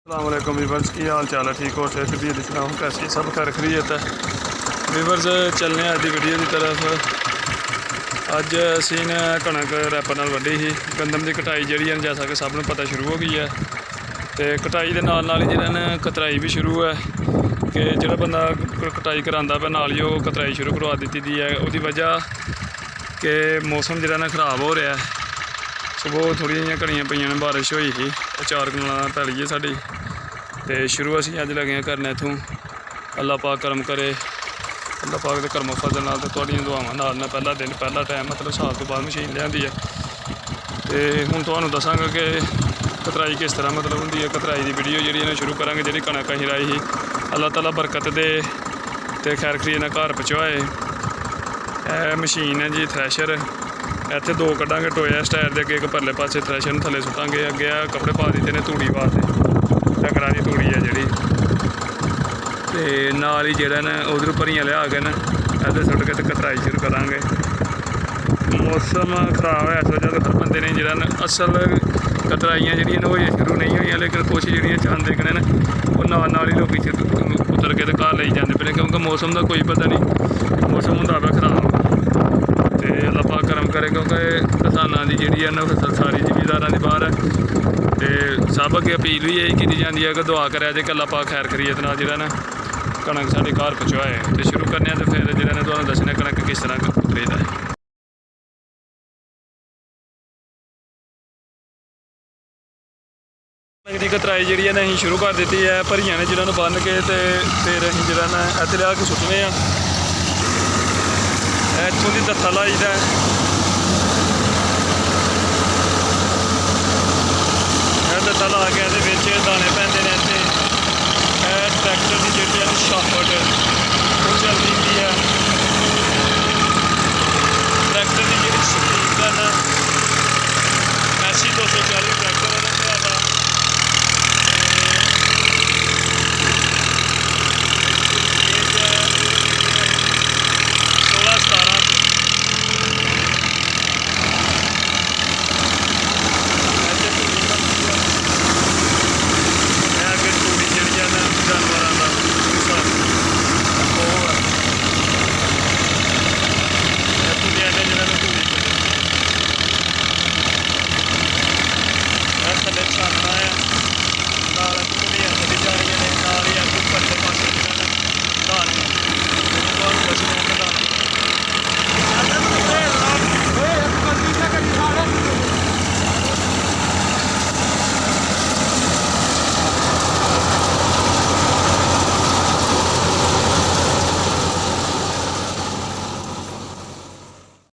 अस्सलामुअलैकुम वीवर्स, की हाल चाल है? ठीक हो? सेहत भी इस्लाम कैसी सब खैर खैरियत है। वीवर्स चलने अज की वीडियो की तरफ। अज असी ने कणक रैपर नाल वड्ढी ही। गंदम की कटाई जी जैसा कि सब नूं पता शुरू हो गई है। तो कटाई के नाल ही जिहड़ा कतराई भी शुरू है कि जो बंदा कटाई करांदा पे नाल ही वो कतराई शुरू करवा दी दी है। उसकी वजह कि मौसम जिहड़ा खराब हो रहा है। सुबह थोड़ी जी घड़ियाँ पईयां ने, बारिश हुई ही। 4 कनाल पैली है साडी। तो शुरू असीं अज लगे हैं करने इत्थों। अल्लाह पाक करम करे, अल्लाह पाक के करमो फजल नाल ते तुहाडीआं दुआवां नाल ने पहला दिन पहला टाइम मतलब साल तो बाद मशीन लिआंदी है। तो हुण तुहानूं दसांगा कि कतराई किस तरह मतलब हुंदी है। कतराई की वीडियो जिहड़ी शुरू करांगे। जिहड़ी कणक असीं लाई ही, अल्लाह ताला बरकत दे ते खैर खरीद ने घर पहुँचाए। मशीन है जी थ्रैशर। इत्थे 2 कड्डांगे टोया स्टायर दे अगे, एक परले पासे थ्रैशर नूं थल्ले सुट्टांगे। अगे कपड़े पा दित्ते ने तूड़ी वास्ते, डंगरां दी तूड़ी है जिहड़ी। ते नाल ही जिहड़ा ने उधर भरियां लिया के न इधर सुट के ते कतराई शुरू करांगे। मौसम खराब है इस वजह तो हर बंदे ने जिहड़ा असल कतराइयां जिहड़ियां ने होई शुरू नहीं हुई, लेकिन कुछ जिहड़ियां चांदे कने न वो नाल ही लोग उतर के घर ले जाते पे, क्योंकि मौसम का कोई पता नहीं। मौसम होंदा पिया खराब। तो अल्लाह पाक करम करे, क्योंकि किसानां दी जिहड़ी है ना फसल सारी जिमीदारां दी बाहर है। तो सब अगे अपील भी यही की जाती है कि दुआ करा जे कि अल्लाह पाक खैर खरीयत नाल जिहड़ा ना कणक साढ़े घर पहुँचाए। तो शुरू करने तो फिर जिहड़ा ने तुहानूं दस्सने कणक किस तरह उतरीदा है। कणक की कतराई जिहड़ी है ना असीं शुरू कर दी है। भरियां ने जिन्होंने बन के तो फिर असीं जिहड़ा ना इत्थे लिया के सुट्टने आ। इत्थों दी दत्था लाईदा है। दत्था ला के दाने पैंदे